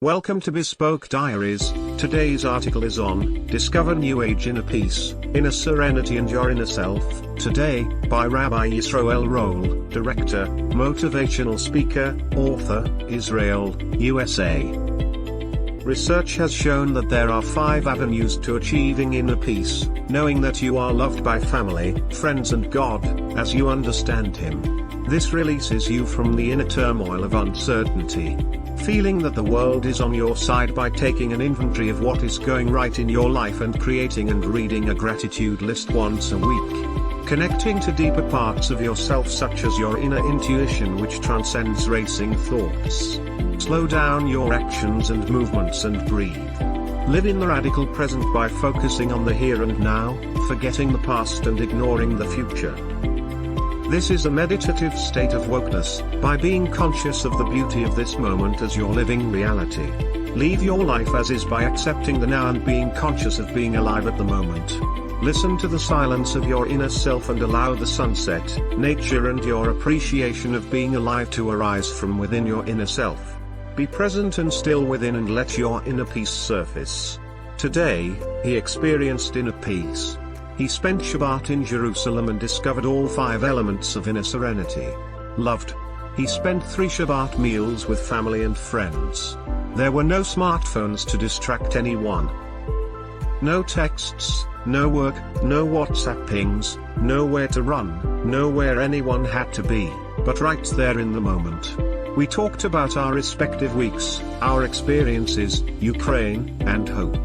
Welcome to Bespoke Diaries. Today's article is on Discover New Age Inner Peace, Inner-Serenity and Your Inner Self, today, by Rabbi Yisroel Roll, Director, Motivational Speaker, Author, Israel, USA. Research has shown that there are 5 avenues to achieving inner peace: knowing that you are loved by family, friends and God, as you understand Him. This releases you from the inner turmoil of uncertainty. Feeling that the world is on your side by taking an inventory of what is going right in your life and creating and reading a gratitude list once a week. Connecting to deeper parts of yourself such as your inner intuition which transcends racing thoughts. Slow down your actions and movements and breathe. Live in the radical present by focusing on the here and now, forgetting the past and ignoring the future. This is a meditative state of wokeness, by being conscious of the beauty of this moment as your living reality. Live your life as is by accepting the now and being conscious of being alive at the moment. Listen to the silence of your inner self and allow the sunset, nature and your appreciation of being alive to arise from within your inner self. Be present and still within and let your inner peace surface. Today, he experienced inner peace. He spent Shabbat in Jerusalem and discovered all 5 elements of inner serenity. Loved. He spent 3 Shabbat meals with family and friends. There were no smartphones to distract anyone. No texts, no work, no WhatsApp pings, nowhere to run, nowhere anyone had to be, but right there in the moment. We talked about our respective weeks, our experiences, Ukraine, and hope.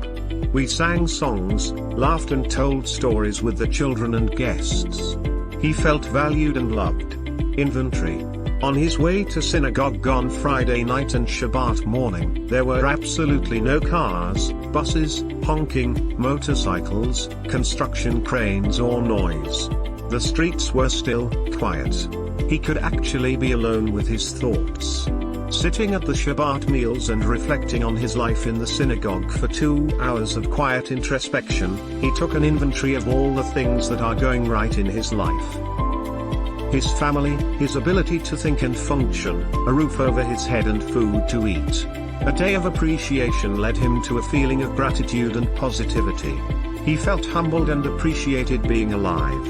We sang songs, laughed and told stories with the children and guests. He felt valued and loved. Inventory. On his way to synagogue on Friday night and Shabbat morning, there were absolutely no cars, buses, honking, motorcycles, construction cranes or noise. The streets were still, quiet. He could actually be alone with his thoughts. Sitting at the Shabbat meals and reflecting on his life in the synagogue for 2 hours of quiet introspection, he took an inventory of all the things that are going right in his life. His family, his ability to think and function, a roof over his head and food to eat. A day of appreciation led him to a feeling of gratitude and positivity. He felt humbled and appreciated being alive.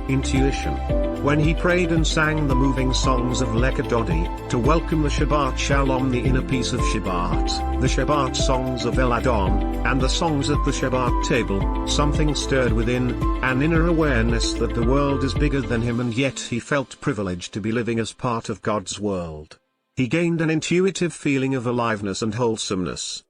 Intuition. When he prayed and sang the moving songs of Leka Dodi, to welcome the Shabbat Shalom, the inner peace of Shabbat, the Shabbat songs of El Adon, and the songs at the Shabbat table, something stirred within, an inner awareness that the world is bigger than him and yet he felt privileged to be living as part of God's world. He gained an intuitive feeling of aliveness and wholesomeness.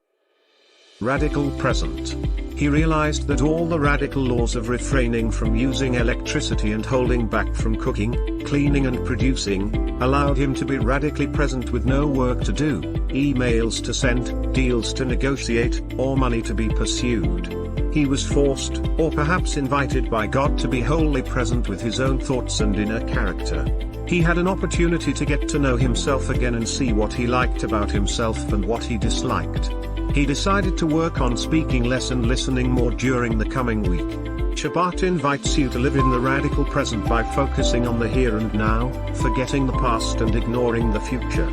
Radical present. He realized that all the radical laws of refraining from using electricity and holding back from cooking, cleaning and producing, allowed him to be radically present with no work to do, emails to send, deals to negotiate, or money to be pursued. He was forced, or perhaps invited by God to be wholly present with his own thoughts and inner character. He had an opportunity to get to know himself again and see what he liked about himself and what he disliked. He decided to work on speaking less and listening more during the coming week. Shabbat invites you to live in the radical present by focusing on the here and now, forgetting the past and ignoring the future.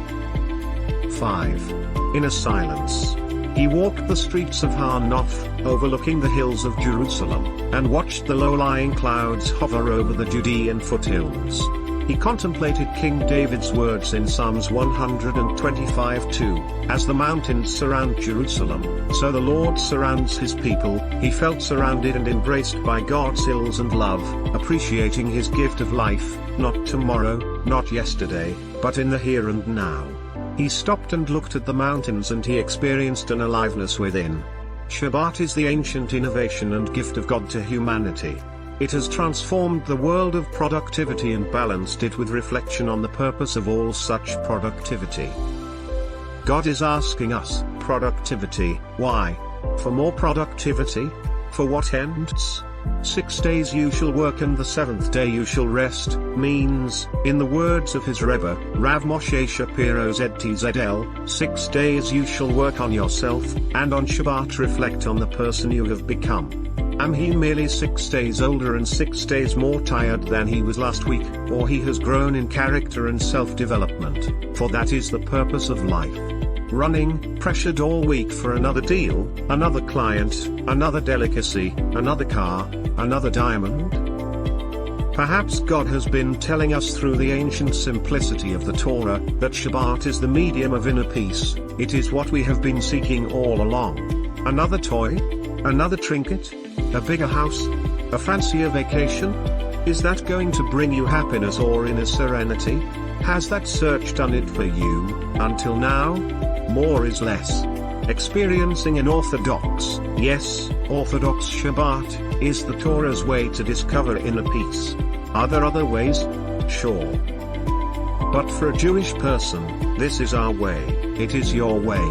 5. Inner silence. He walked the streets of Har Nof, overlooking the hills of Jerusalem, and watched the low-lying clouds hover over the Judean foothills. He contemplated King David's words in Psalms 125:2, as the mountains surround Jerusalem, so the Lord surrounds his people. He felt surrounded and embraced by God's hills and love, appreciating his gift of life, not tomorrow, not yesterday, but in the here and now. He stopped and looked at the mountains and he experienced an aliveness within. Shabbat is the ancient innovation and gift of God to humanity. It has transformed the world of productivity and balanced it with reflection on the purpose of all such productivity. God is asking us, productivity, why? For more productivity? For what ends? 6 days you shall work and the 7th day you shall rest, means, in the words of his Rebbe, Rav Moshe Shapiro ZTZL, 6 days you shall work on yourself, and on Shabbat reflect on the person you have become. Am he merely 6 days older and 6 days more tired than he was last week, or he has grown in character and self-development, for that is the purpose of life. running, pressured all week for another deal, another client, another delicacy, another car, another diamond? Perhaps God has been telling us through the ancient simplicity of the Torah, that Shabbat is the medium of inner peace. It is what we have been seeking all along. Another toy? Another trinket? A bigger house? A fancier vacation? Is that going to bring you happiness or inner serenity? Has that search done it for you, until now? More is less. Experiencing an orthodox, yes, orthodox Shabbat, is the Torah's way to discover inner peace. Are there other ways? Sure. But for a Jewish person, this is our way, it is your way.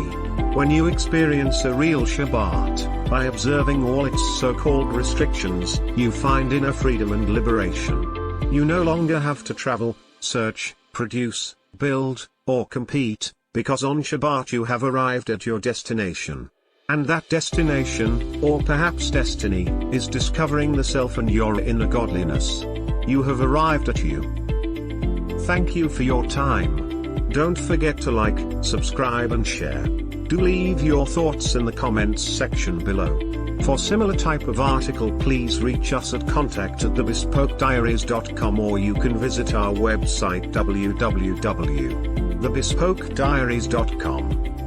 When you experience a real Shabbat, by observing all its so-called restrictions, you find inner freedom and liberation. You no longer have to travel, search, produce, build, or compete, because on Shabbat you have arrived at your destination. And that destination, or perhaps destiny, is discovering the self and your inner godliness. You have arrived at you. Thank you for your time. Don't forget to like, subscribe and share. Do leave your thoughts in the comments section below. For similar type of article, please reach us at contact@thebespokediaries.com, or you can visit our website www.thebespokediaries.com.